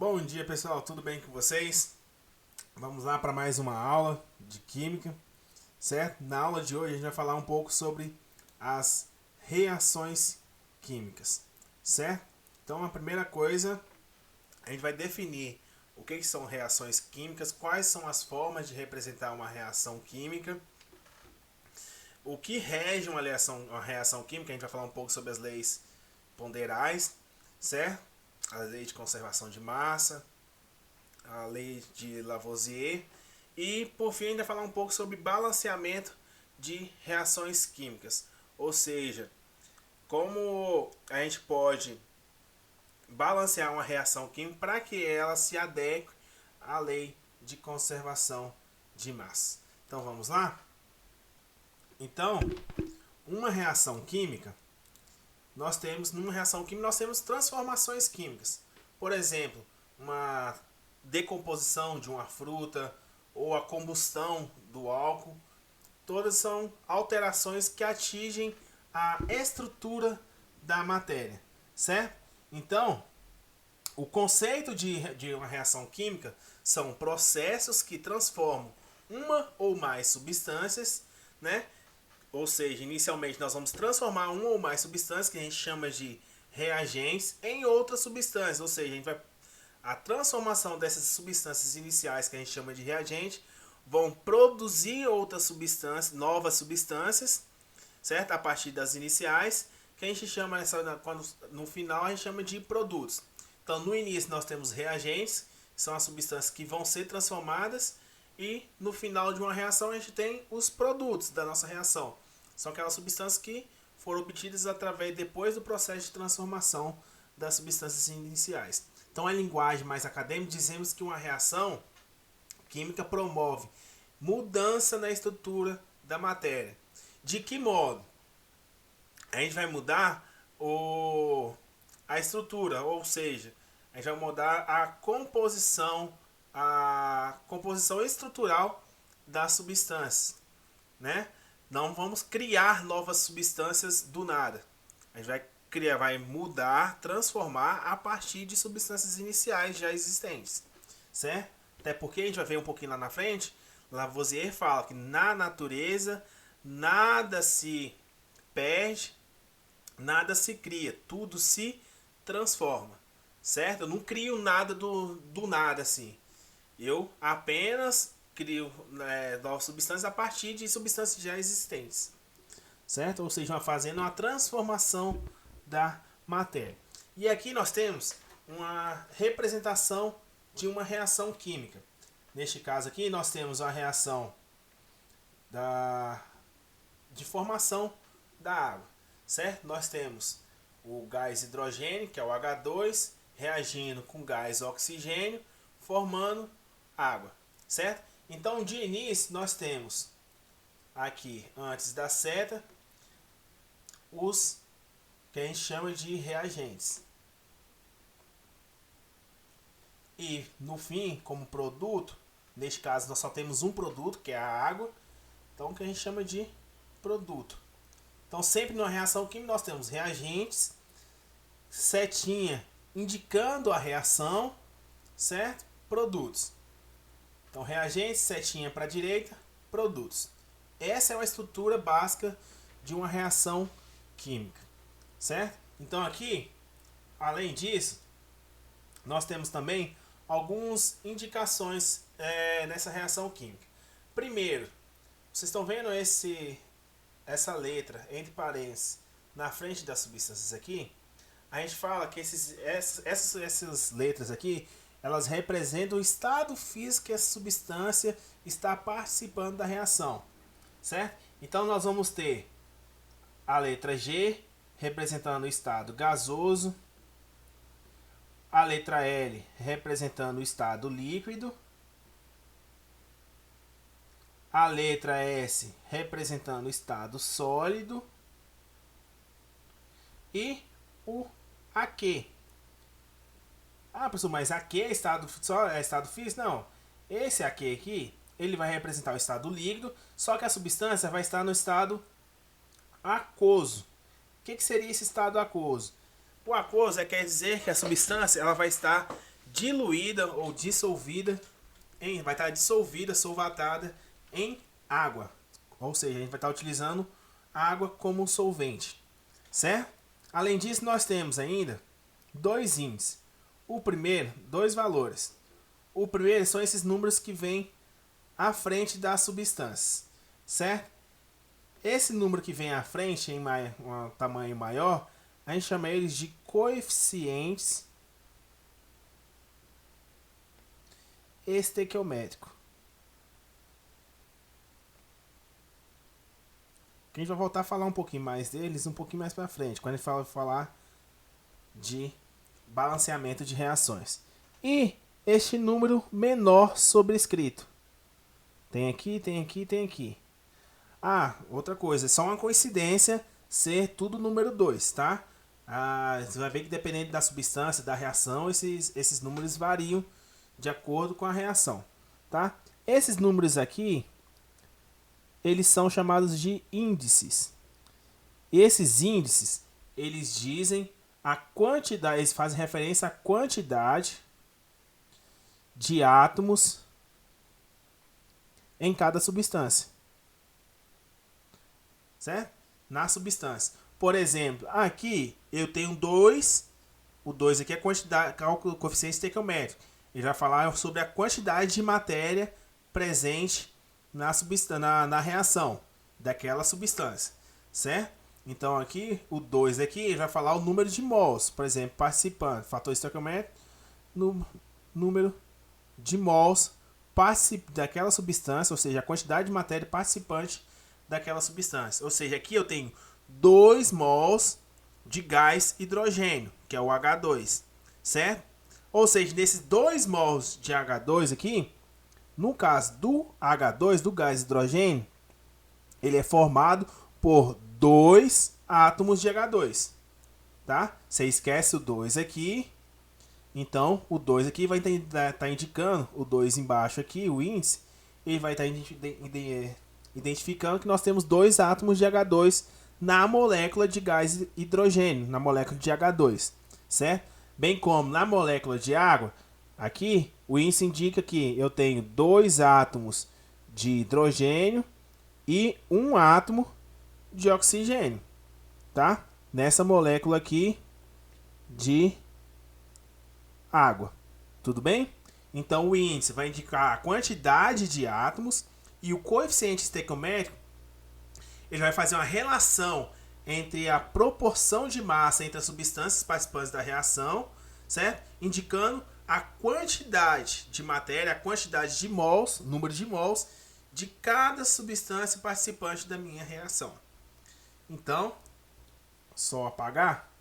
Bom dia pessoal, tudo bem com vocês? Vamos lá para mais uma aula de Química, certo? Na aula de hoje a gente vai falar um pouco sobre as reações químicas, certo? Então a primeira coisa, a gente vai definir o que são reações químicas, quais são as formas de representar uma reação química, o que rege uma reação química, a gente vai falar um pouco sobre as leis ponderais, certo? A lei de conservação de massa, a lei de Lavoisier e por fim ainda falar um pouco sobre balanceamento de reações químicas, ou seja, como a gente pode balancear uma reação química para que ela se adeque à lei de conservação de massa. Então vamos lá? Então, uma reação química, numa reação química nós temos transformações químicas. Por exemplo, uma decomposição de uma fruta ou a combustão do álcool, todas são alterações que atingem a estrutura da matéria, certo? Então, o conceito de uma reação química são processos que transformam uma ou mais substâncias, né? Ou seja, inicialmente nós vamos transformar uma ou mais substâncias, que a gente chama de reagentes, em outras substâncias. Ou seja, a transformação dessas substâncias iniciais, que a gente chama de reagente, vão produzir outras substâncias, novas substâncias, certo? A partir das iniciais, que a gente chama, no final a gente chama de produtos. Então, no início nós temos reagentes, que são as substâncias que vão ser transformadas, e no final de uma reação a gente tem os produtos da nossa reação. São aquelas substâncias que foram obtidas depois do processo de transformação das substâncias iniciais. Então, em linguagem mais acadêmica, dizemos que uma reação química promove mudança na estrutura da matéria. De que modo? A gente vai mudar a estrutura, ou seja, a gente vai mudar a composição estrutural das substâncias, né? Não vamos criar novas substâncias do nada. A gente vai mudar, transformar a partir de substâncias iniciais já existentes, certo? Até porque a gente vai ver um pouquinho lá na frente, Lavoisier fala que na natureza nada se perde, nada se cria, tudo se transforma, certo? Eu não crio nada do nada assim. Eu apenas crio novas substâncias a partir de substâncias já existentes, certo? Ou seja, fazendo uma transformação da matéria. E aqui nós temos uma representação de uma reação química. Neste caso aqui nós temos a reação de formação da água, certo? Nós temos o gás hidrogênio, que é o H2, reagindo com gás oxigênio, formando água, certo? Então, de início, nós temos aqui, antes da seta, os que a gente chama de reagentes. E, no fim, como produto, neste caso, nós só temos um produto, que é a água, então, que a gente chama de produto. Então, sempre numa reação química, nós temos reagentes, setinha indicando a reação, certo? Produtos. Então, reagentes, setinha para a direita, produtos. Essa é uma estrutura básica de uma reação química, certo? Então, aqui, além disso, nós temos também algumas indicações nessa reação química. Primeiro, vocês estão vendo essa letra, entre parênteses, na frente das substâncias aqui? A gente fala que essas letras aqui, elas representam o estado físico que essa substância está participando da reação, certo? Então nós vamos ter a letra G representando o estado gasoso, a letra L representando o estado líquido, a letra S representando o estado sólido e o AQ. Ah, professor, mas aqui é estado físico? Não. Esse aqui, ele vai representar o estado líquido, só que a substância vai estar no estado aquoso. O que seria esse estado aquoso? O aquoso quer dizer que a substância ela vai estar diluída ou dissolvida vai estar dissolvida, solvatada em água. Ou seja, a gente vai estar utilizando água como solvente, certo? Além disso, nós temos ainda dois índices. O primeiro, dois valores. O primeiro são esses números que vêm à frente das substâncias, certo? Esse número que vem à frente em um tamanho maior, a gente chama eles de coeficientes estequiométricos. A gente vai voltar a falar um pouquinho mais deles um pouquinho mais para frente, quando a gente falar de balanceamento de reações. E este número menor sobrescrito. Tem aqui, tem aqui, tem aqui. Ah, outra coisa, é só uma coincidência ser tudo número 2, tá? Você vai ver que dependendo da substância, da reação, esses números variam de acordo com a reação, tá? Esses números aqui, eles são chamados de índices. Esses índices, eles dizem a quantidade, eles fazem referência à quantidade de átomos em cada substância, certo? Na substância. Por exemplo, aqui eu tenho 2, o 2 aqui é quantidade, cálculo do coeficiente estequiométrico. Ele vai falar sobre a quantidade de matéria presente na reação daquela substância, certo? Então aqui, o 2 aqui, ele vai falar o número de mols, por exemplo, participante, fator estequiométrico, número de mols daquela substância, ou seja, a quantidade de matéria participante daquela substância. Ou seja, aqui eu tenho 2 mols de gás hidrogênio, que é o H2, certo? Ou seja, nesses 2 mols de H2 aqui, no caso do H2, do gás hidrogênio, ele é formado por 2 átomos de H2, tá? Você esquece o 2 aqui, então o 2 aqui vai estar indicando, o 2 embaixo aqui, o índice, ele vai estar identificando que nós temos 2 átomos de H2 na molécula de gás hidrogênio, na molécula de H2, certo? Bem como na molécula de água, aqui o índice indica que eu tenho 2 átomos de hidrogênio e 1 átomo de oxigênio, tá? Nessa molécula aqui de água, tudo bem? Então o índice vai indicar a quantidade de átomos e o coeficiente estequiométrico, ele vai fazer uma relação entre a proporção de massa entre as substâncias participantes da reação, certo? Indicando a quantidade de matéria, a quantidade de mols, número de mols de cada substância participante da minha reação. Então, só apagar.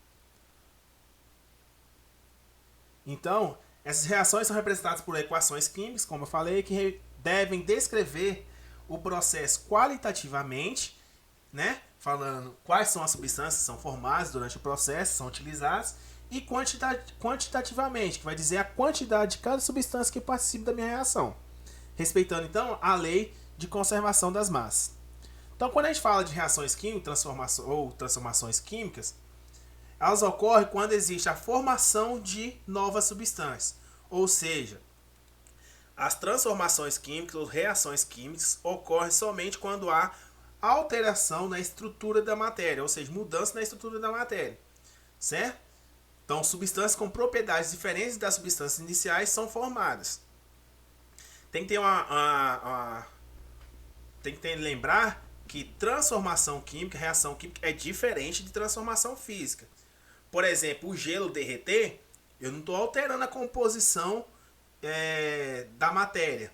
Então, essas reações são representadas por equações químicas, como eu falei, que devem descrever o processo qualitativamente, né? Falando quais são as substâncias que são formadas durante o processo, são utilizadas, e quantitativamente, que vai dizer a quantidade de cada substância que participa da minha reação, respeitando então a lei de conservação das massas. Então, quando a gente fala de reações químicas transformações químicas, elas ocorrem quando existe a formação de novas substâncias, ou seja, as transformações químicas ou reações químicas ocorrem somente quando há alteração na estrutura da matéria, ou seja, mudança na estrutura da matéria, certo? Então, substâncias com propriedades diferentes das substâncias iniciais são formadas. Tem que lembrar que transformação química, reação química é diferente de transformação física. Por exemplo, o gelo derreter, eu não estou alterando a composição da matéria.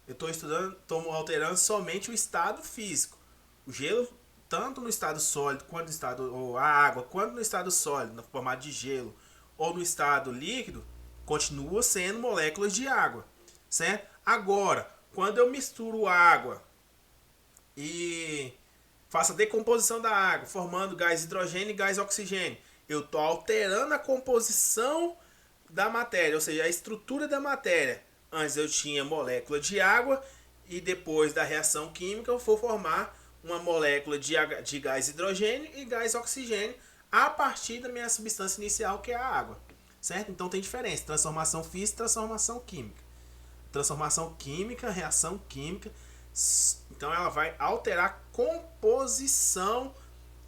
Eu estou alterando somente o estado físico. O gelo, tanto no estado sólido, quanto no estado, ou a água, quanto no estado sólido, no formato de gelo, ou no estado líquido, continua sendo moléculas de água, certo? Agora, quando eu misturo água e faço a decomposição da água, formando gás hidrogênio e gás oxigênio, eu estou alterando a composição da matéria, ou seja, a estrutura da matéria. Antes eu tinha molécula de água e depois da reação química eu vou formar uma molécula de gás hidrogênio e gás oxigênio a partir da minha substância inicial, que é a água, certo? Então tem diferença, transformação física e transformação química. Transformação química, reação química, então ela vai alterar a composição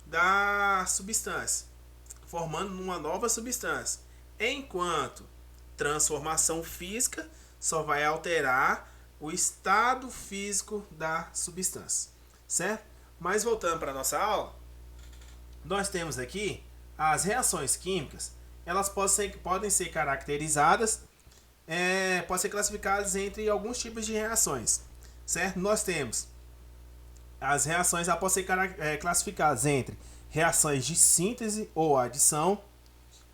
da substância, formando uma nova substância. Enquanto transformação física só vai alterar o estado físico da substância, certo? Mas voltando para a nossa aula, nós temos aqui as reações químicas. Elas podem ser caracterizadas, podem ser classificadas entre alguns tipos de reações, certo? Nós temos as reações, elas podem ser classificadas entre reações de síntese ou adição.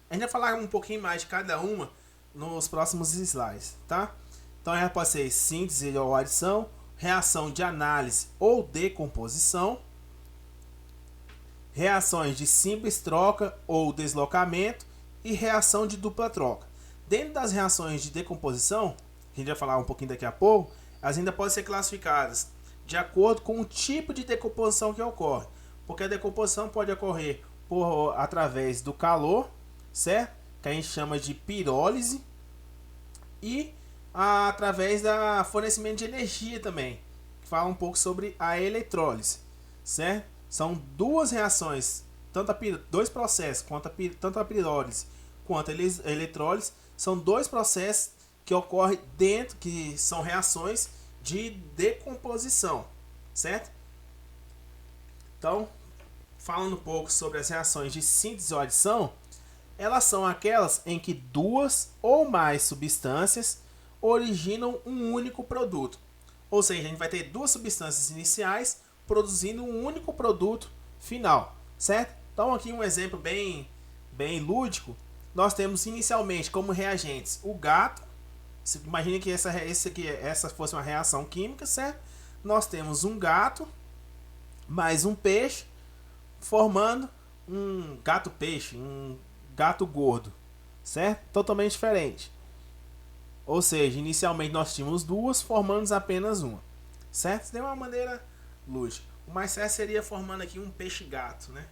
A gente vai falar um pouquinho mais de cada uma nos próximos slides, tá? Então ela pode ser síntese ou adição, reação de análise ou decomposição, reações de simples troca ou deslocamento e reação de dupla troca. Dentro das reações de decomposição, a gente vai falar um pouquinho daqui a pouco, elas ainda podem ser classificadas de acordo com o tipo de decomposição que ocorre, porque a decomposição pode ocorrer através do calor, certo? Que a gente chama de pirólise, e através da fornecimento de energia também, que fala um pouco sobre a eletrólise, certo? São duas reações, dois processos, tanto a pirólise quanto a eletrólise, são dois processos que ocorrem dentro, que são reações de decomposição, certo? Então, falando um pouco sobre as reações de síntese ou adição, elas são aquelas em que duas ou mais substâncias originam um único produto. Ou seja, a gente vai ter duas substâncias iniciais produzindo um único produto final, certo? Então aqui um exemplo bem lúdico. Nós temos inicialmente como reagentes o gato. Imagine que essa fosse uma reação química, certo? Nós temos um gato mais um peixe, formando um gato-peixe, um gato gordo, certo? Totalmente diferente. Ou seja, inicialmente nós tínhamos duas, formando apenas uma, certo? De uma maneira lógica. O mais certo seria formando aqui um peixe-gato, né?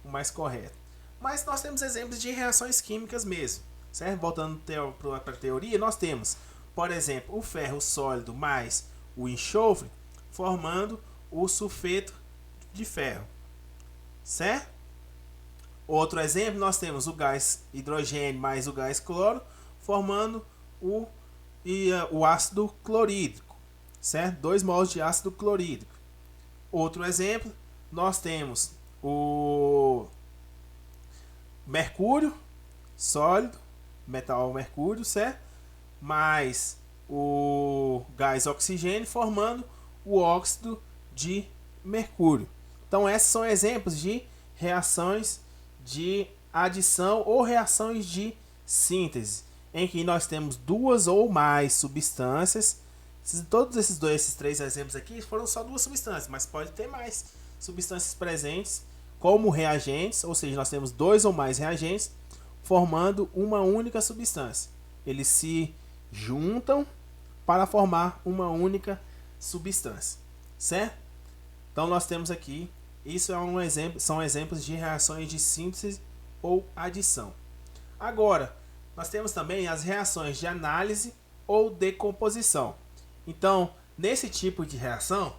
O mais correto. Mas nós temos exemplos de reações químicas mesmo, certo? Voltando para a teoria, nós temos, por exemplo, o ferro sólido mais o enxofre, formando o sulfeto de ferro, certo? Outro exemplo, nós temos o gás hidrogênio mais o gás cloro, formando o ácido clorídrico, certo? 2 mols de ácido clorídrico. Outro exemplo, nós temos o mercúrio sólido, metal mercúrio, certo? Mais o gás oxigênio, formando o óxido de mercúrio. Então esses são exemplos de reações de adição ou reações de síntese, em que nós temos duas ou mais substâncias. Todos esses três exemplos aqui foram só duas substâncias, mas pode ter mais substâncias presentes como reagentes, ou seja, nós temos dois ou mais reagentes formando uma única substância. Eles se juntam para formar uma única substância, certo? Então nós temos aqui, isso é um exemplo, são exemplos de reações de síntese ou adição. Agora, nós temos também as reações de análise ou decomposição. Então, nesse tipo de reação,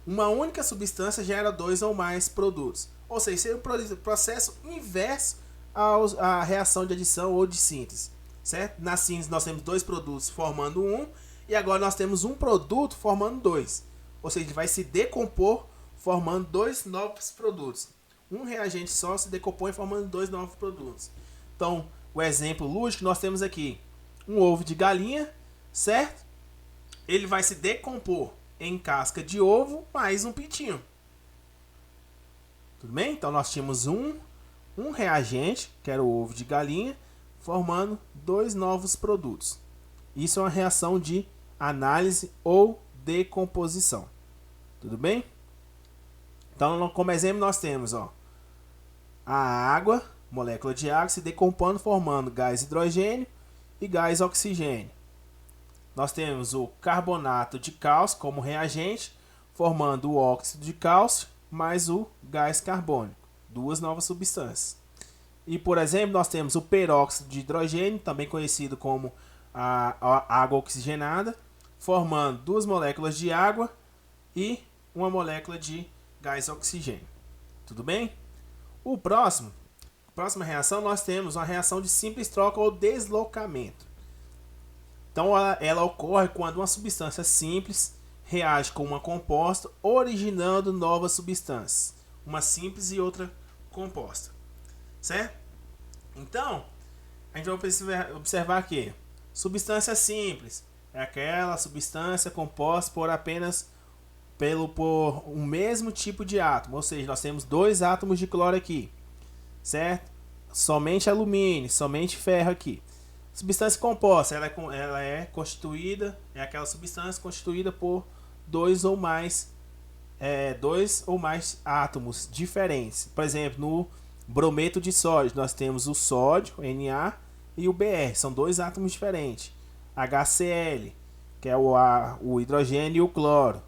uma única substância gera dois ou mais produtos. Ou seja, seria o processo inverso à reação de adição ou de síntese, certo? Na síntese nós temos dois produtos formando um, e agora nós temos um produto formando dois. Ou seja, ele vai se decompor formando dois novos produtos. Um reagente só se decompõe formando dois novos produtos. Então, o exemplo lúdico nós temos aqui um ovo de galinha, certo? Ele vai se decompor em casca de ovo mais um pintinho. Tudo bem? Então nós tínhamos um reagente, que era o ovo de galinha, formando dois novos produtos. Isso é uma reação de análise ou decomposição. Tudo bem? Então, como exemplo, nós temos a água, molécula de água, se decompondo, formando gás hidrogênio e gás oxigênio. Nós temos o carbonato de cálcio como reagente, formando o óxido de cálcio mais o gás carbônico. Duas novas substâncias. E, por exemplo, nós temos o peróxido de hidrogênio, também conhecido como a água oxigenada, formando duas moléculas de água e uma molécula de gás oxigênio. Tudo bem? Próxima reação, nós temos uma reação de simples troca ou deslocamento. Então, ela ocorre quando uma substância simples reage com uma composta, originando novas substâncias. Uma simples e outra composta. Certo? Então, a gente vai observar aqui. Substância simples é aquela substância composta por apenas por um mesmo tipo de átomo. Ou seja, nós temos dois átomos de cloro aqui. Certo? Somente alumínio, somente ferro aqui. Substância composta, ela é constituída, é aquela substância constituída por dois ou mais átomos diferentes. Por exemplo, no brometo de sódio, nós temos o sódio, Na, e o Br, são dois átomos diferentes. HCl, que é o hidrogênio e o cloro.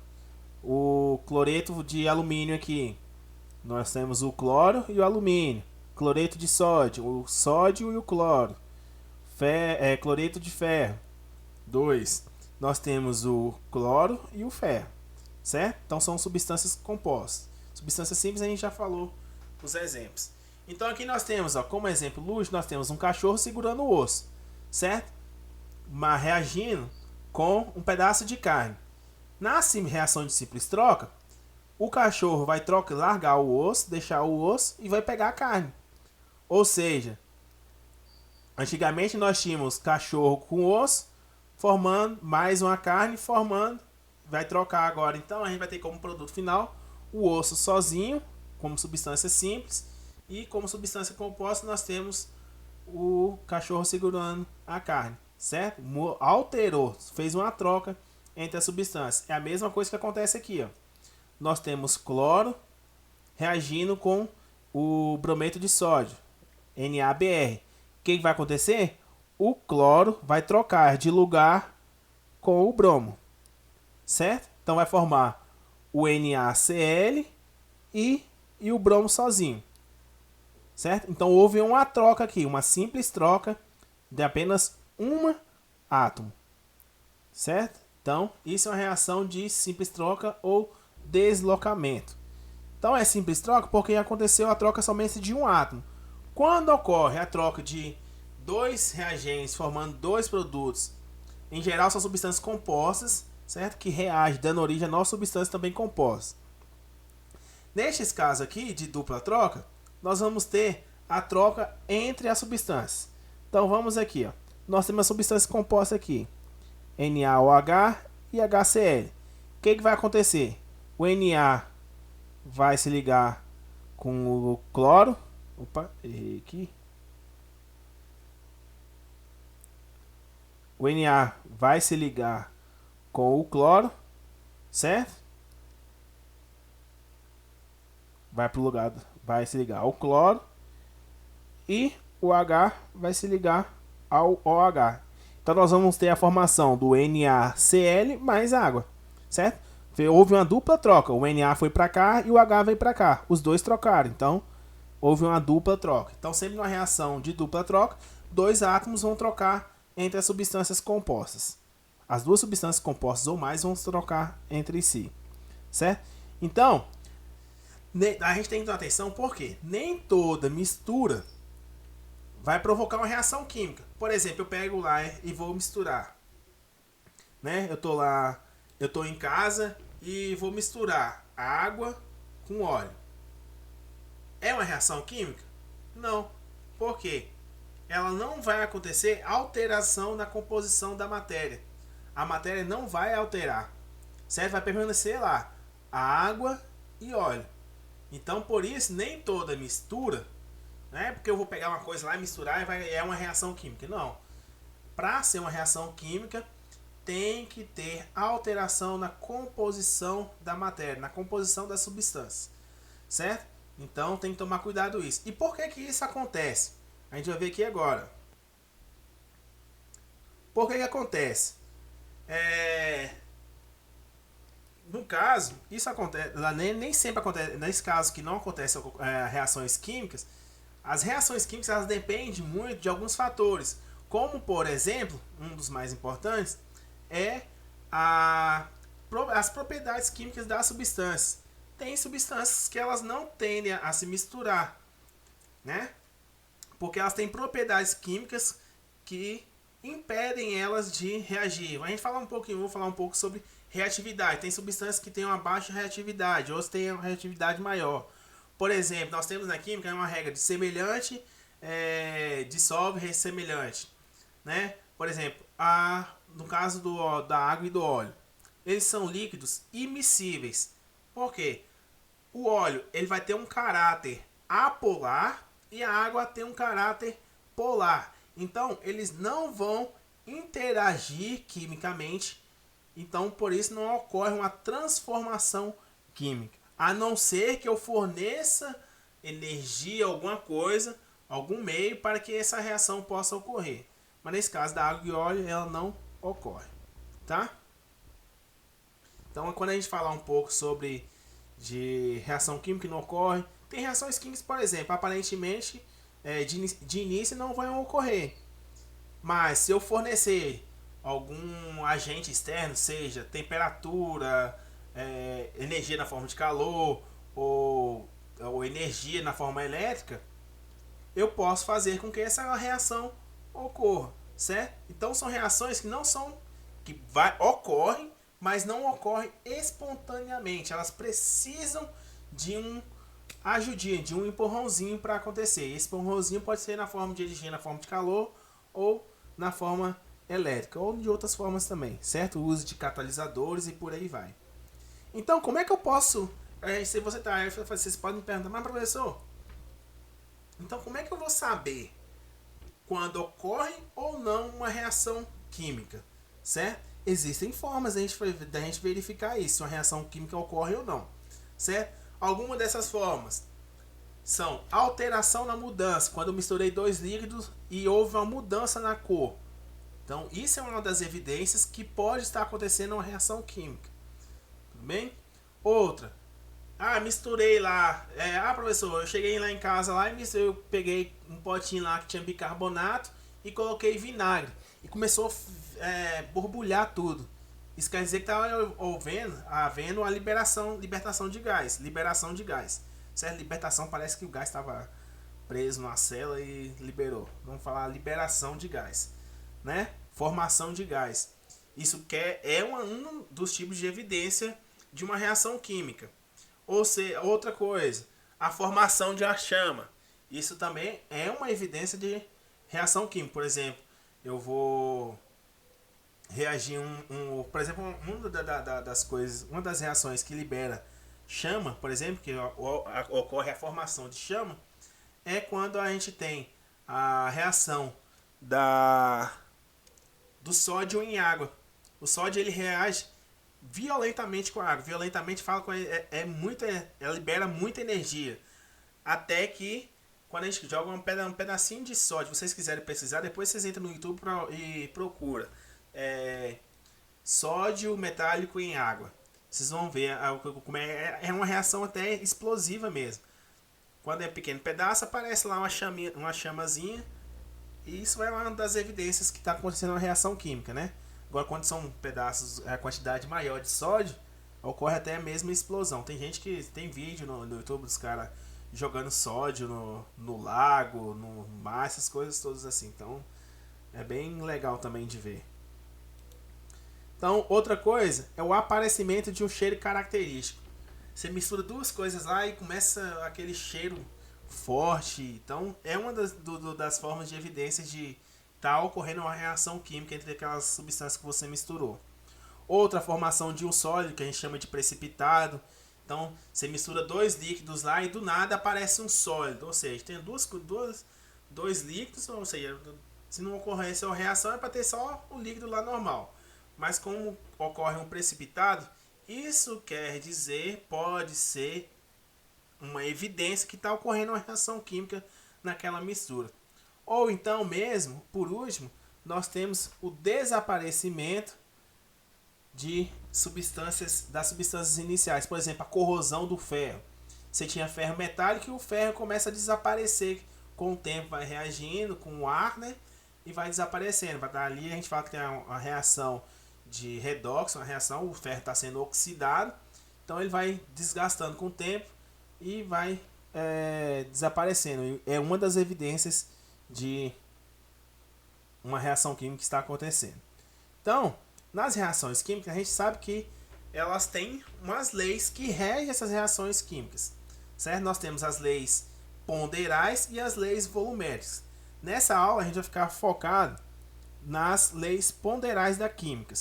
O cloreto de alumínio aqui, nós temos o cloro e o alumínio. Cloreto de sódio, o sódio e o cloro. Cloreto de ferro, 2. Nós temos o cloro e o ferro, certo? Então são substâncias compostas. Substâncias simples a gente já falou os exemplos. Então aqui nós temos, como exemplo lúdico, nós temos um cachorro segurando o osso, certo? Mas reagindo com um pedaço de carne. Na reação de simples troca, o cachorro vai largar o osso, deixar o osso e vai pegar a carne. Ou seja, antigamente nós tínhamos cachorro com osso, formando mais uma carne, vai trocar agora. Então a gente vai ter como produto final o osso sozinho, como substância simples, e como substância composta nós temos o cachorro segurando a carne, certo? Alterou, fez uma troca entre as substâncias. É a mesma coisa que acontece aqui, ó. Nós temos cloro reagindo com o brometo de sódio, NaBr. O que vai acontecer? O cloro vai trocar de lugar com o bromo, certo? Então vai formar o NaCl e o bromo sozinho, certo? Então houve uma troca aqui, uma simples troca de apenas um átomo, certo? Então isso é uma reação de simples troca ou deslocamento. Então é simples troca porque aconteceu a troca somente de um átomo. Quando ocorre a troca de dois reagentes formando dois produtos, em geral são substâncias compostas, certo? Que reagem, dando origem a novas substâncias também compostas. Nestes casos aqui de dupla troca, nós vamos ter a troca entre as substâncias. Então vamos aqui, ó. Nós temos uma substância composta aqui, NaOH e HCl. O que vai acontecer? O Na vai se ligar com o cloro. Opa, errei aqui. O Na vai se ligar com o cloro, certo? Vai se ligar ao cloro e o H vai se ligar ao OH. Então nós vamos ter a formação do NaCl mais água, certo? Houve uma dupla troca, o Na foi para cá e o H veio para cá, os dois trocaram, então houve uma dupla troca. Então sempre numa reação de dupla troca, dois átomos vão trocar entre as substâncias compostas. As duas substâncias compostas ou mais vão trocar entre si, certo? Então, a gente tem que ter atenção porque nem toda mistura vai provocar uma reação química. Por exemplo, eu pego lá e vou misturar, né? Eu tô em casa e vou misturar água com óleo. É uma reação química? Não. Por quê? Ela não vai acontecer alteração na composição da matéria. A matéria não vai alterar, certo? Vai permanecer lá a água e óleo. Então, por isso, nem toda mistura, né? Porque eu vou pegar uma coisa lá e misturar e é uma reação química. Não. Para ser uma reação química, tem que ter alteração na composição da matéria, na composição da substância, certo? Então, tem que tomar cuidado com isso. E por que isso acontece? A gente vai ver aqui agora. Por que acontece? No caso, isso acontece, nem sempre acontece, nesse caso que não acontece reações químicas, As reações químicas elas dependem muito de alguns fatores, como por exemplo, um dos mais importantes é as propriedades químicas das substâncias. Tem substâncias que elas não tendem a se misturar, né? Porque elas têm propriedades químicas que impedem elas de reagir. A gente vou falar um pouco sobre reatividade. Tem substâncias que têm uma baixa reatividade, outras têm uma reatividade maior. Por exemplo, nós temos na química uma regra de semelhante dissolve semelhante, né? Por exemplo, no caso da água e do óleo, eles são líquidos immiscíveis. Por quê? O óleo ele vai ter um caráter apolar e a água tem um caráter polar. Então, eles não vão interagir quimicamente. Então, por isso não ocorre uma transformação química. A não ser que eu forneça energia, alguma coisa, algum meio para que essa reação possa ocorrer. Mas nesse caso da água e óleo, ela não ocorre, tá? Então, quando a gente falar um pouco sobre de reação química que não ocorre, tem reações químicas, por exemplo, aparentemente de início não vão ocorrer. Mas se eu fornecer algum agente externo, seja temperatura, energia na forma de calor ou energia na forma elétrica, eu posso fazer com que essa reação ocorra, certo? Então são reações que não são ocorrem, mas não ocorrem espontaneamente. Elas precisam de um ajudinha, de um empurrãozinho para acontecer. Esse empurrãozinho pode ser na forma de energia, na forma de calor ou na forma elétrica ou de outras formas também, certo? O uso de catalisadores e por aí vai. Então, como é que eu posso... se você tá aí, vocês podem me perguntar, mas professor, então como é que eu vou saber quando ocorre ou não uma reação química, certo? Existem formas da gente verificar isso, se uma reação química ocorre ou não, certo? Algumas dessas formas são alteração na mudança, quando eu misturei dois líquidos e houve uma mudança na cor. Então, isso é uma das evidências que pode estar acontecendo uma reação química. Tudo bem? Outra. Misturei lá. Professor, eu cheguei lá em casa lá e eu peguei um potinho lá que tinha bicarbonato e coloquei vinagre. E começou a borbulhar tudo. Isso quer dizer que estava havendo a libertação de gás. Liberação de gás. Certo? Libertação parece que o gás estava preso numa cela e liberou. Vamos falar liberação de gás, né? Formação de gás. Isso é um dos tipos de evidência de uma reação química. Ou seja, outra coisa, a formação de uma chama. Isso também é uma evidência de reação química. Por exemplo, eu vou reagir por exemplo, uma das reações que libera chama, por exemplo, que ocorre a formação de chama, é quando a gente tem a reação do sódio em água. O sódio ele reage violentamente com a água. Violentamente fala com ela libera muita energia. Até que quando a gente joga um pedacinho de sódio, vocês quiserem pesquisar, depois vocês entram no YouTube e procura sódio metálico em água. Vocês vão ver como é uma reação até explosiva mesmo. Quando é pequeno pedaço, aparece lá uma chamazinha. E isso é uma das evidências que está acontecendo uma reação química, né? Agora, quando são pedaços, a quantidade maior de sódio, ocorre até a mesma explosão. Tem gente que tem vídeo no YouTube dos caras jogando sódio no lago, no mar, essas coisas todas assim. Então, é bem legal também de ver. Então, outra coisa é o aparecimento de um cheiro característico. Você mistura duas coisas lá e começa aquele cheiro forte. Então, é uma das formas de evidência de estar ocorrendo uma reação química entre aquelas substâncias que você misturou. Outra formação de um sólido, que a gente chama de precipitado. Então, você mistura dois líquidos lá e do nada aparece um sólido. Ou seja, tem dois líquidos, ou seja, se não ocorresse uma reação é para ter só o líquido lá normal. Mas como ocorre um precipitado, isso quer dizer, pode ser uma evidência que está ocorrendo uma reação química naquela mistura. Ou então mesmo, por último, nós temos o desaparecimento das substâncias iniciais. Por exemplo, a corrosão do ferro. Você tinha ferro metálico e o ferro começa a desaparecer com o tempo vai reagindo com o ar, né? E vai desaparecendo. Vai dar ali, a gente fala que tem uma reação de redox, uma reação, o ferro está sendo oxidado. Então ele vai desgastando com o tempo e vai desaparecendo. É uma das evidências de uma reação química que está acontecendo. Então, nas reações químicas, a gente sabe que elas têm umas leis que regem essas reações químicas. Certo? Nós temos as leis ponderais e as leis volumétricas. Nessa aula, a gente vai ficar focado nas leis ponderais da química,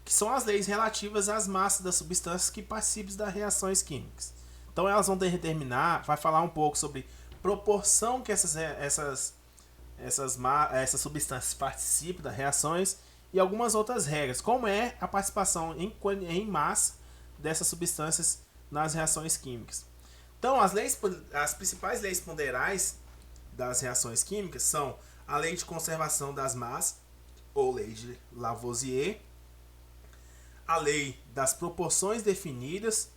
que são as leis relativas às massas das substâncias que participam das reações químicas. Então elas vão determinar, vai falar um pouco sobre proporção que essas substâncias participam das reações e algumas outras regras, como é a participação em massa dessas substâncias nas reações químicas. Então as principais leis ponderais das reações químicas são a lei de conservação das massas, ou lei de Lavoisier, a lei das proporções definidas,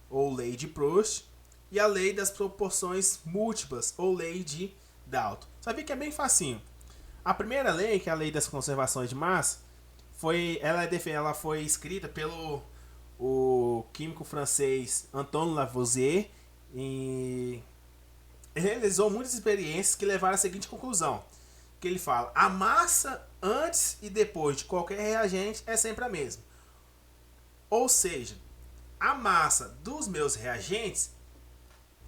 ou lei de Proust, e a lei das proporções múltiplas, ou lei de Dalton. Você vai ver que é bem facinho. A primeira lei, que é a lei das conservações de massa, ela foi escrita pelo o químico francês Antoine Lavoisier e ele realizou muitas experiências que levaram à seguinte conclusão, que ele fala: a massa antes e depois de qualquer reagente é sempre a mesma. Ou seja, a massa dos meus reagentes,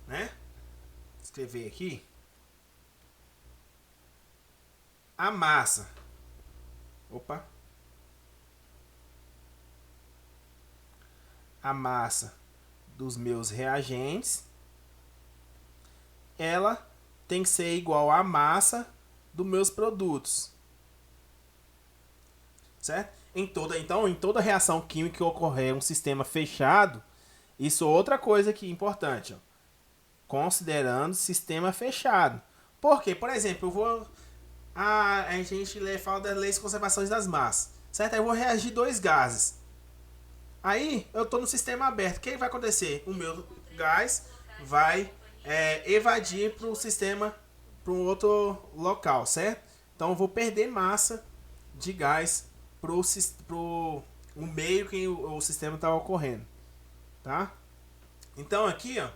né? Vou escrever aqui. A massa. A massa dos meus reagentes, ela tem que ser igual à massa dos meus produtos. Certo? Em toda reação química que ocorrer um sistema fechado, isso é outra coisa aqui importante, ó, considerando sistema fechado. Por quê? Por exemplo, a gente fala das leis de conservação das massas, certo? Aí eu vou reagir dois gases. Aí eu estou no sistema aberto. O que vai acontecer? O meu gás vai evadir para o sistema, para um outro local, certo? Então eu vou perder massa de gás para o meio que o sistema está ocorrendo, tá? Então aqui, ó,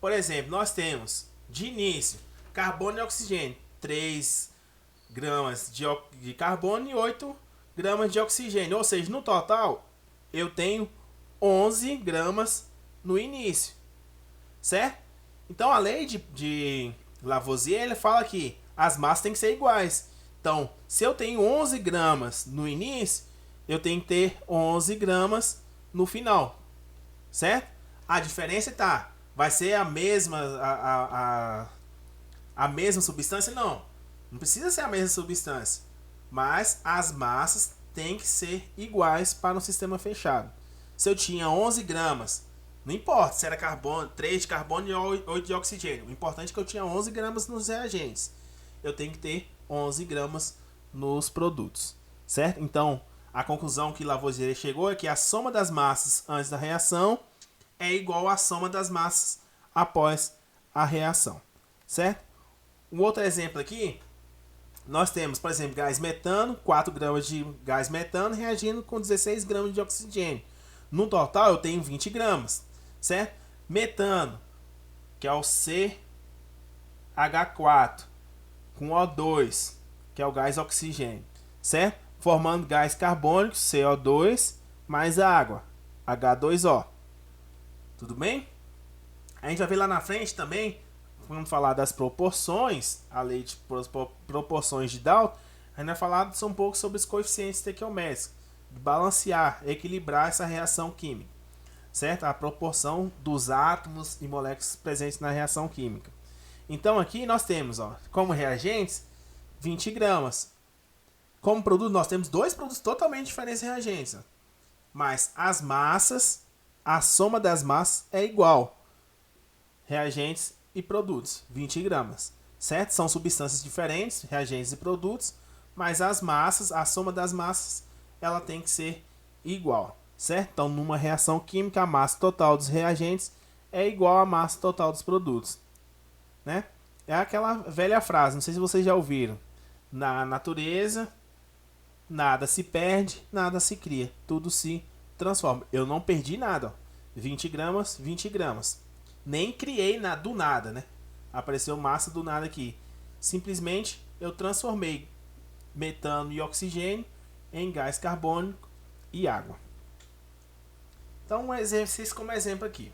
por exemplo, nós temos de início carbono e oxigênio, 3 gramas de carbono e 8 gramas de oxigênio, ou seja, no total eu tenho 11 gramas no início, certo? Então a lei de Lavoisier, ele fala que as massas têm que ser iguais. Então, se eu tenho 11 gramas no início, eu tenho que ter 11 gramas no final, certo? A diferença vai ser a mesma a mesma substância? Não precisa ser a mesma substância, mas as massas têm que ser iguais para um sistema fechado. Se eu tinha 11 gramas, não importa se era 3 de carbono e 8 de oxigênio, o importante é que eu tinha 11 gramas nos reagentes. Eu tenho que ter 11 gramas nos produtos, certo? Então, a conclusão que Lavoisier chegou é que a soma das massas antes da reação é igual à soma das massas após a reação, certo? Um outro exemplo aqui, nós temos, por exemplo, gás metano, 4 gramas de gás metano reagindo com 16 gramas de oxigênio. No total eu tenho 20 gramas, certo? Metano, que é o CH4, com O2, que é o gás oxigênio, certo? Formando gás carbônico, CO2, mais água, H2O. Tudo bem? A gente vai ver lá na frente também, vamos falar das proporções, a lei de proporções de Dalton, a gente vai falar um pouco sobre os coeficientes estequiométricos, balancear, equilibrar essa reação química, certo? A proporção dos átomos e moléculas presentes na reação química. Então aqui nós temos, ó, como reagentes, 20 gramas. Como produto, nós temos dois produtos totalmente diferentes de reagentes, ó. Mas as massas, a soma das massas é igual. Reagentes e produtos, 20 gramas, certo? São substâncias diferentes, reagentes e produtos, mas as massas, a soma das massas, ela tem que ser igual, certo? Então, numa reação química, a massa total dos reagentes é igual à massa total dos produtos, né? É aquela velha frase, não sei se vocês já ouviram. Na natureza, nada se perde, nada se cria. Tudo se transforma. Eu não perdi nada, ó. 20 gramas, 20 gramas. Nem criei do nada, né? Apareceu massa do nada aqui. Simplesmente eu transformei metano e oxigênio em gás carbônico e água. Então, um exercício como exemplo aqui.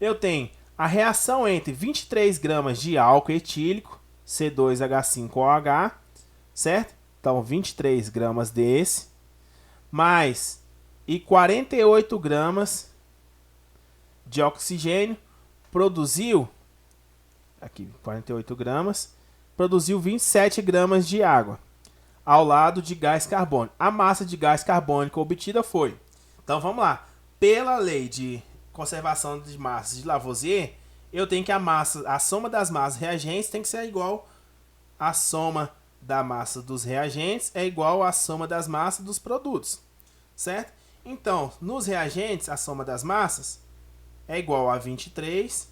Eu tenho a reação entre 23 gramas de álcool etílico, C2H5OH, certo? Então, 23 gramas desse, mais 48 gramas de oxigênio, produziu, aqui, 48 gramas, produziu 27 gramas de água, ao lado de gás carbônico. A massa de gás carbônico obtida foi. Então, vamos lá. Pela lei de conservação de massas de Lavoisier, eu tenho que a soma das massas reagentes tem que ser igual à soma da massa dos reagentes é igual à soma das massas dos produtos, certo? Então, nos reagentes, a soma das massas é igual a 23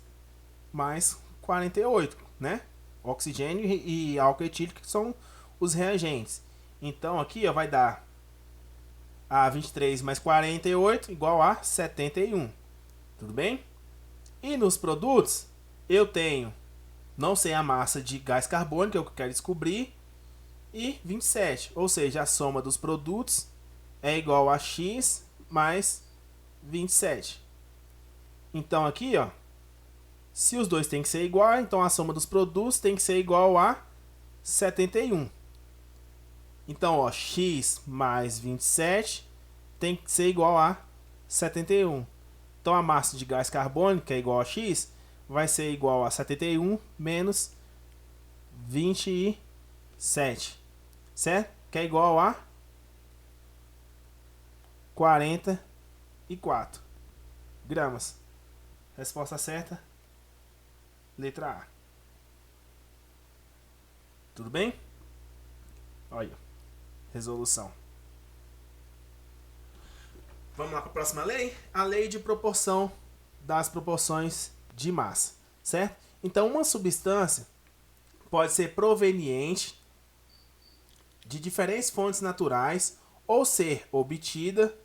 mais 48, né? Oxigênio e álcool etílico que são os reagentes. Então, aqui ó, vai dar a 23 mais 48 igual a 71. Tudo bem? E nos produtos, eu tenho, não sei a massa de gás carbônico, que é o que eu quero descobrir, e 27. Ou seja, a soma dos produtos é igual a X mais 27. Então aqui, ó, se os dois têm que ser igual, então a soma dos produtos tem que ser igual a 71. Então, ó, X mais 27 tem que ser igual a 71. Então, a massa de gás carbônico, que é igual a X, vai ser igual a 71 menos 27. Certo? Que é igual a 44 gramas. Resposta certa, letra A. Tudo bem? Olha, resolução. Vamos lá para a próxima lei? A lei de proporção das proporções de massa, certo? Então, uma substância pode ser proveniente de diferentes fontes naturais ou ser obtida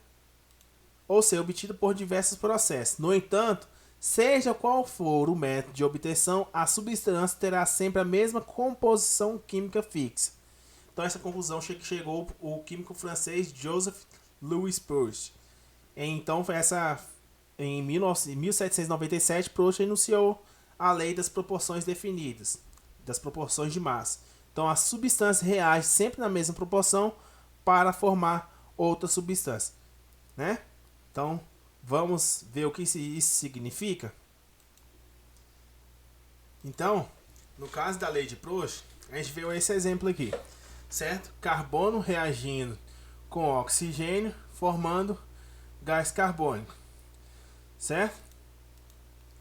por diversos processos. No entanto, seja qual for o método de obtenção, a substância terá sempre a mesma composição química fixa. Então, essa conclusão chegou o químico francês Joseph Louis Proust. Então, em 1797, Proust enunciou a lei das proporções definidas, das proporções de massa. Então, a substância reage sempre na mesma proporção para formar outra substância, né? Então, vamos ver o que isso significa? Então, no caso da lei de Proust, a gente viu esse exemplo aqui, certo? Carbono reagindo com oxigênio, formando gás carbônico, certo?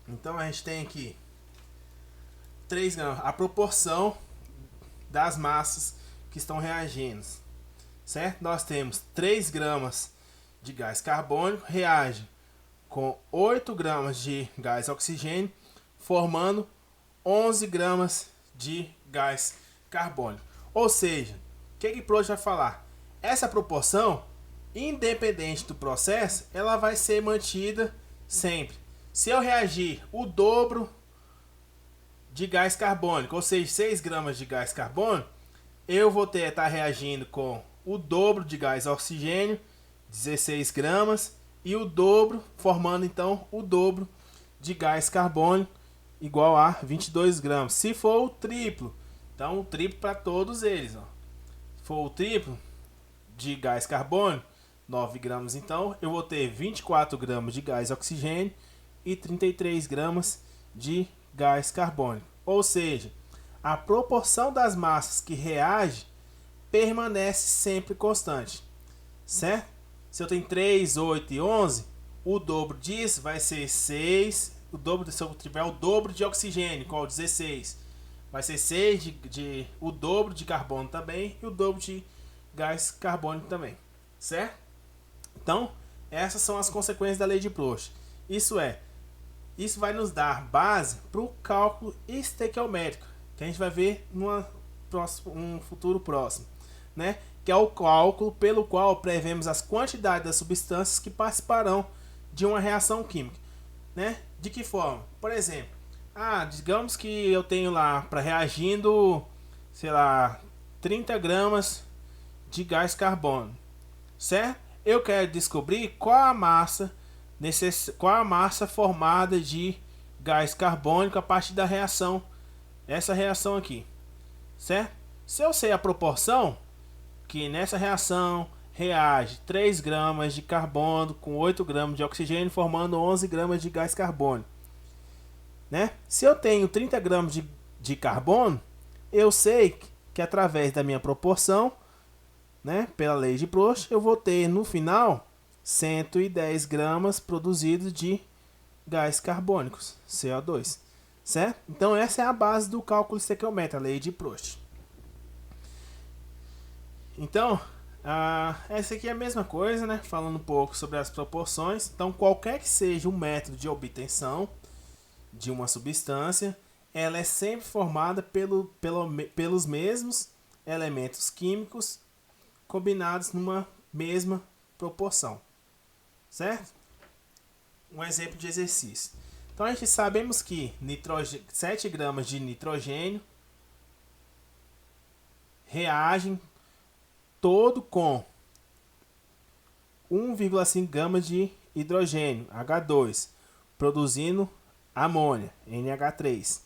Então, a gente tem aqui 3 gramas, a proporção das massas que estão reagindo, certo? Nós temos 3 gramas de gás carbônico reage com 8 gramas de gás oxigênio, formando 11 gramas de gás carbônico. Ou seja, o que Proust vai falar? Essa proporção, independente do processo, ela vai ser mantida sempre. Se eu reagir o dobro de gás carbônico, ou seja, 6 gramas de gás carbônico, eu vou estar reagindo com o dobro de gás oxigênio, 16 gramas, e o dobro, formando então o dobro de gás carbônico, igual a 22 gramas. Se for o triplo, então o triplo para todos eles. Ó. Se for o triplo de gás carbônico, 9 gramas, então eu vou ter 24 gramas de gás oxigênio e 33 gramas de gás carbônico. Ou seja, a proporção das massas que reagem permanece sempre constante, certo? Se eu tenho 3, 8 e 11, o dobro disso vai ser 6. O dobro, se eu tiver o dobro de oxigênio, qual 16, vai ser 6 o dobro de carbono também e o dobro de gás carbônico também, certo? Então, essas são as consequências da lei de Proust. Isso é, isso vai nos dar base para o cálculo estequiométrico, que a gente vai ver um futuro próximo, né? Que é o cálculo pelo qual prevemos as quantidades das substâncias que participarão de uma reação química, né? De que forma? Por exemplo, digamos que eu tenho lá para reagindo, sei lá, 30 gramas de gás carbônico, certo? Eu quero descobrir qual a massa formada de gás carbônico a partir da reação, essa reação aqui, certo? Se eu sei a proporção que nessa reação reage 3 gramas de carbono com 8 gramas de oxigênio, formando 11 gramas de gás carbônico, né? Se eu tenho 30 gramas de carbono, eu sei que através da minha proporção, né, pela lei de Proust, eu vou ter no final 110 gramas produzidos de gás carbônicos, CO2, certo? Então essa é a base do cálculo estequiométrico, a lei de Proust. Então, essa aqui é a mesma coisa, né? Falando um pouco sobre as proporções. Então, qualquer que seja o método de obtenção de uma substância, ela é sempre formada pelos mesmos elementos químicos combinados numa mesma proporção, certo? Um exemplo de exercício. Então, a gente sabemos que 7 gramas de nitrogênio reagem todo com 1,5 gramas de hidrogênio, H2, produzindo amônia, NH3,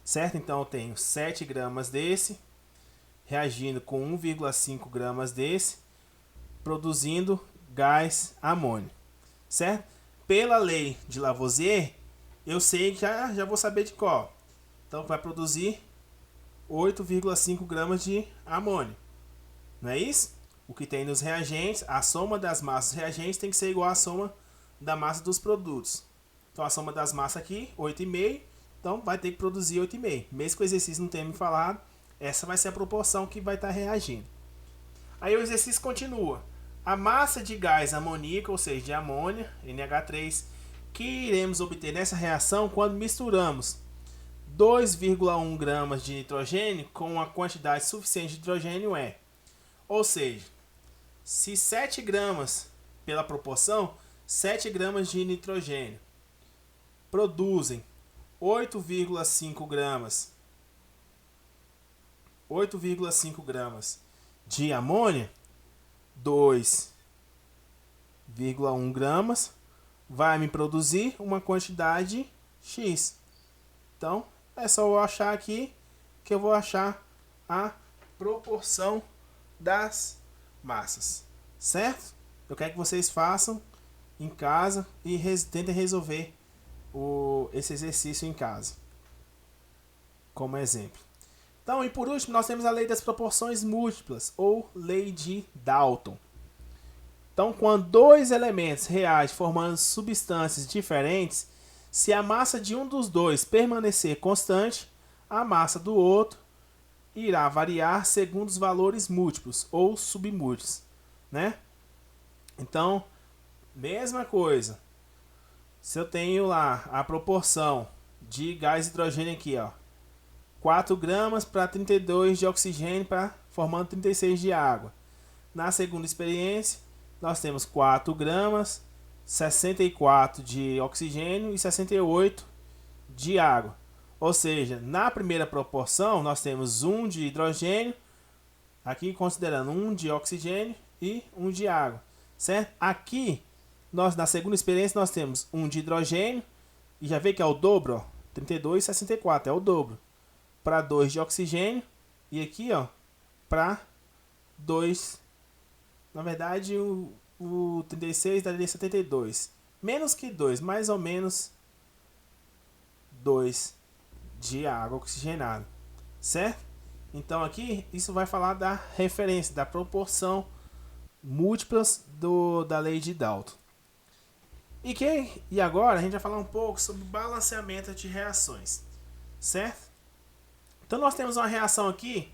certo? Então eu tenho 7 gramas desse, reagindo com 1,5 gramas desse, produzindo gás amônio, certo? Pela lei de Lavoisier, eu sei que já vou saber de qual. Então vai produzir 8,5 gramas de amônio. Não é isso? O que tem nos reagentes, a soma das massas dos reagentes tem que ser igual à soma da massa dos produtos. Então a soma das massas aqui, 8,5. Então vai ter que produzir 8,5. Mesmo que o exercício não tenha me falado, essa vai ser a proporção que vai estar reagindo. Aí o exercício continua. A massa de gás amoníaco, ou seja, de amônia, NH3, que iremos obter nessa reação quando misturamos 2,1 gramas de nitrogênio com uma quantidade suficiente de hidrogênio é. Ou seja, se 7 gramas, pela proporção, 7 gramas de nitrogênio produzem 8,5 gramas de amônia, 2,1 gramas vai me produzir uma quantidade X. Então, é só eu achar aqui que eu vou achar a proporção das massas, certo? Eu quero que vocês façam em casa e tentem resolver esse exercício em casa, como exemplo. Então, e por último, nós temos a lei das proporções múltiplas, ou lei de Dalton. Então, quando dois elementos reagem formando substâncias diferentes, se a massa de um dos dois permanecer constante, a massa do outro irá variar segundo os valores múltiplos ou submúltiplos, né? Então, mesma coisa. Se eu tenho lá a proporção de gás hidrogênio aqui, ó, 4 gramas para 32 de oxigênio, formando 36 de água. Na segunda experiência, nós temos 4 gramas, 64 de oxigênio e 68 de água. Ou seja, na primeira proporção, nós temos 1 de hidrogênio, aqui considerando 1 de oxigênio e 1 de água, certo? Aqui, na segunda experiência, nós temos 1 de hidrogênio, e já vê que é o dobro, ó, 32 e 64, é o dobro, para 2 de oxigênio, e aqui, ó, para 2, na verdade, o 36 daria 72, menos que 2, mais ou menos 2 de água oxigenada, certo? Então aqui isso vai falar da referência, da proporção múltiplas da lei de Dalton. E agora a gente vai falar um pouco sobre balanceamento de reações, certo? Então nós temos uma reação aqui,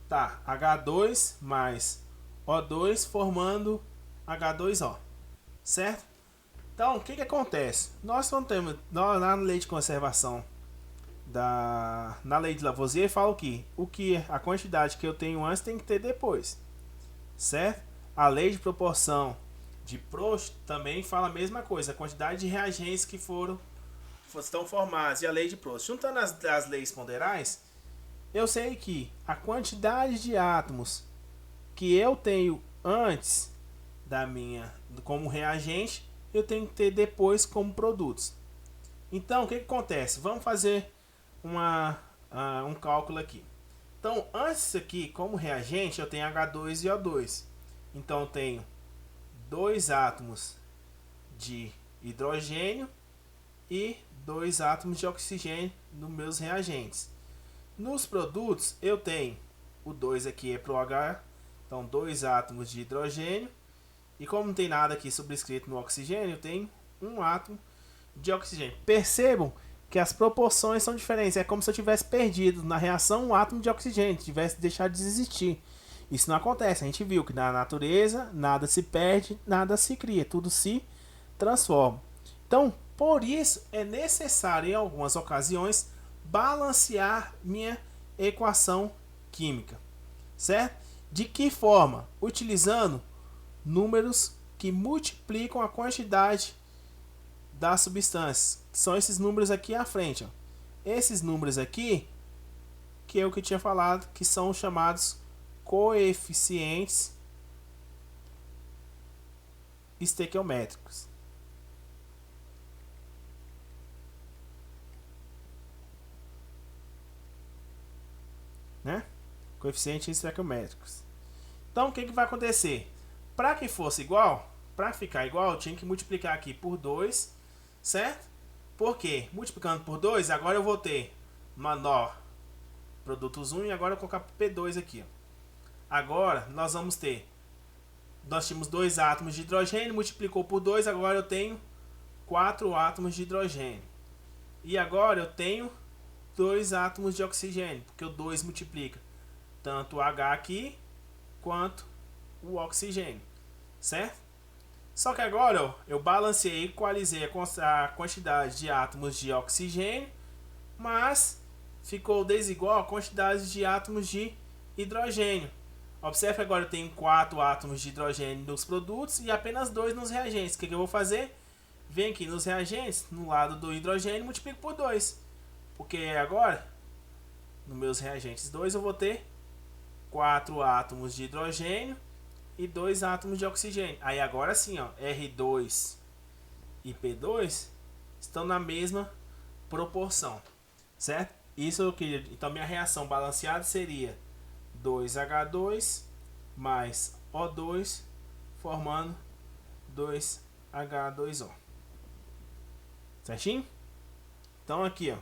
tá? H2 mais O2 formando H2O, certo? Então, o que que acontece? Nós não temos, na lei de conservação, na lei de Lavoisier, fala que a quantidade que eu tenho antes tem que ter depois, certo? A lei de proporção de Proust também fala a mesma coisa, a quantidade de reagentes que estão formados, e a lei de Proust. Juntando as leis ponderais, eu sei que a quantidade de átomos que eu tenho antes como reagente, eu tenho que ter depois como produtos. Então, o que acontece? Vamos fazer um cálculo aqui. Então, antes aqui, como reagente, eu tenho H2 e O2. Então, eu tenho 2 átomos de hidrogênio e 2 átomos de oxigênio nos meus reagentes. Nos produtos, eu tenho o 2 aqui é para o H, então 2 átomos de hidrogênio. E como não tem nada aqui subscrito no oxigênio, eu tenho 1 átomo de oxigênio. Percebam que as proporções são diferentes. É como se eu tivesse perdido na reação um átomo de oxigênio, tivesse deixado de existir. Isso não acontece. A gente viu que na natureza nada se perde, nada se cria, tudo se transforma. Então, por isso é necessário em algumas ocasiões balancear minha equação química, certo? De que forma? Utilizando números que multiplicam a quantidade das substâncias, que são esses números aqui à frente, ó. Esses números aqui, que é o que eu tinha falado, que são chamados coeficientes estequiométricos, né? Coeficientes estequiométricos. Então, o que vai acontecer? Para que fosse igual, para ficar igual, eu tinha que multiplicar aqui por 2, certo? Por quê? Multiplicando por 2, agora eu vou ter menor produtos 1 e agora eu vou colocar P2 aqui. Ó. Agora, nós tínhamos 2 átomos de hidrogênio, multiplicou por 2, agora eu tenho 4 átomos de hidrogênio. E agora eu tenho 2 átomos de oxigênio, porque o 2 multiplica tanto o H aqui, quanto o oxigênio, certo? Só que agora eu balanceei, equalizei a quantidade de átomos de oxigênio, mas ficou desigual a quantidade de átomos de hidrogênio. Observe que agora eu tenho 4 átomos de hidrogênio nos produtos e apenas 2 nos reagentes. O que eu vou fazer? Venho aqui nos reagentes, no lado do hidrogênio, multiplico por 2. Porque agora, nos meus reagentes 2, eu vou ter 4 átomos de hidrogênio e 2 átomos de oxigênio. Aí agora sim, ó, R2 e P2 estão na mesma proporção, certo? Isso eu queria. Então minha reação balanceada seria 2H2 mais O2 formando 2H2O. Certinho? Então aqui, ó,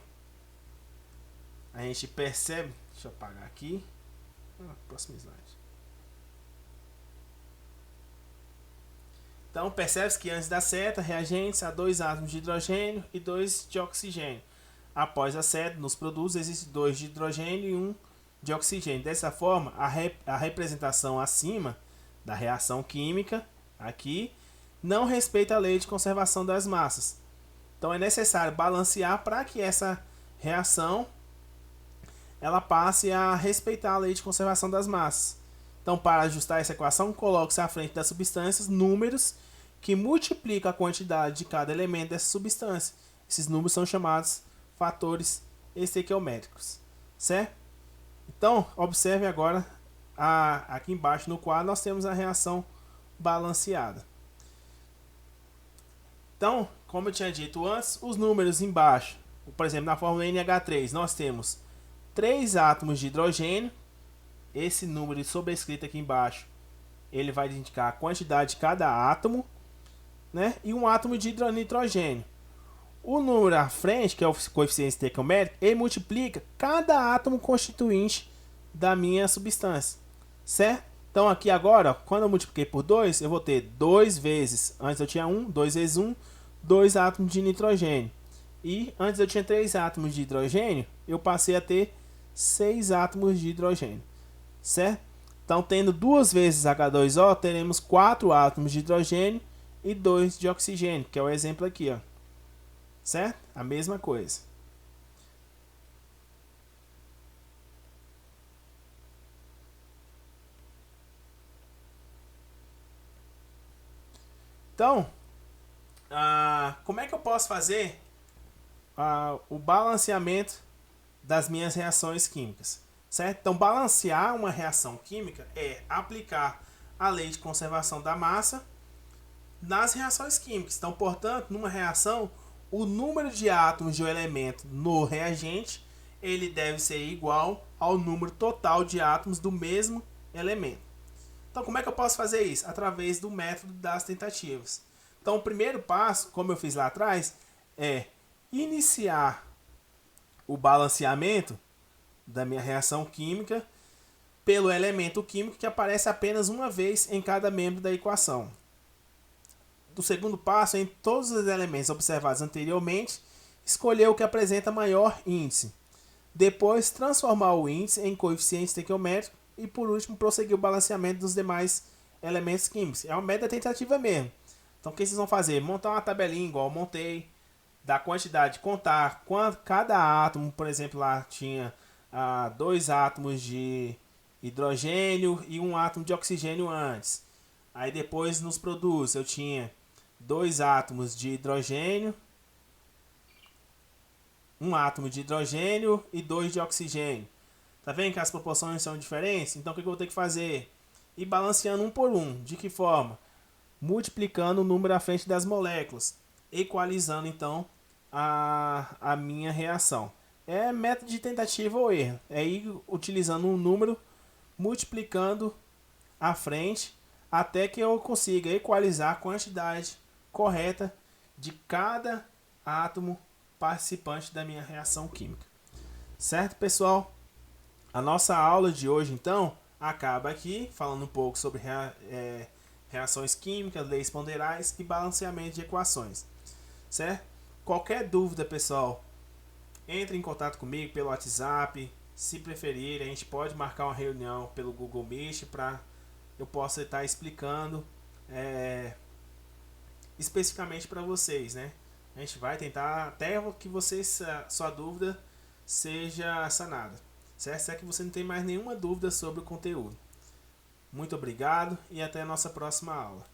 a gente percebe, deixa eu apagar aqui. Próximo slide. Então percebe-se que antes da seta, reagentes há 2 átomos de hidrogênio e 2 de oxigênio. Após a seta, nos produtos existem 2 de hidrogênio e 1 de oxigênio. Dessa forma, a representação acima da reação química aqui não respeita a lei de conservação das massas. Então é necessário balancear para que essa reação ela passe a respeitar a lei de conservação das massas. Então, para ajustar essa equação, coloque-se à frente das substâncias números que multiplicam a quantidade de cada elemento dessa substância. Esses números são chamados fatores estequiométricos, certo? Então, observe agora, aqui embaixo no quadro, nós temos a reação balanceada. Então, como eu tinha dito antes, os números embaixo, por exemplo, na fórmula NH3, nós temos 3 átomos de hidrogênio. Esse número sobrescrito aqui embaixo, ele vai indicar a quantidade de cada átomo, né? E um átomo de nitrogênio. O número à frente, que é o coeficiente estequiométrico, ele multiplica cada átomo constituinte da minha substância, certo? Então aqui agora, ó, quando eu multipliquei por 2, eu vou ter 2 vezes, antes eu tinha 1, 2 vezes 1, 2 átomos de nitrogênio. E antes eu tinha 3 átomos de hidrogênio, eu passei a ter 6 átomos de hidrogênio, certo? Então, tendo 2 vezes H2O, teremos 4 átomos de hidrogênio e 2 de oxigênio, que é o exemplo aqui, ó. Certo? A mesma coisa. Então, como é que eu posso fazer o balanceamento das minhas reações químicas? Certo? Então, balancear uma reação química é aplicar a lei de conservação da massa nas reações químicas. Então, portanto, numa reação, o número de átomos de um elemento no reagente ele deve ser igual ao número total de átomos do mesmo elemento. Então, como é que eu posso fazer isso? Através do método das tentativas. Então, o primeiro passo, como eu fiz lá atrás, é iniciar o balanceamento da minha reação química pelo elemento químico que aparece apenas uma vez em cada membro da equação. O segundo passo é, em todos os elementos observados anteriormente, escolher o que apresenta maior índice. Depois, transformar o índice em coeficiente estequiométrico e, por último, prosseguir o balanceamento dos demais elementos químicos. É uma média tentativa mesmo. Então, o que vocês vão fazer? Montar uma tabelinha igual eu montei, da quantidade, contar cada átomo, por exemplo, lá tinha 2 átomos de hidrogênio e 1 átomo de oxigênio antes. Aí depois nos produtos eu tinha 2 átomos de hidrogênio, 1 átomo de hidrogênio e 2 de oxigênio. Tá vendo que as proporções são diferentes? Então o que eu vou ter que fazer? Ir balanceando um por um. De que forma? Multiplicando o número à frente das moléculas, equalizando então a minha reação. É método de tentativa ou erro. É ir utilizando um número, multiplicando à frente, até que eu consiga equalizar a quantidade correta de cada átomo participante da minha reação química. Certo, pessoal? A nossa aula de hoje, então, acaba aqui, falando um pouco sobre reações químicas, leis ponderais e balanceamento de equações. Certo? Qualquer dúvida, pessoal, entre em contato comigo pelo WhatsApp. Se preferir, a gente pode marcar uma reunião pelo Google Meet para eu possa estar explicando especificamente para vocês, né? A gente vai tentar até que sua dúvida seja sanada, certo? Se é que você não tem mais nenhuma dúvida sobre o conteúdo. Muito obrigado e até a nossa próxima aula.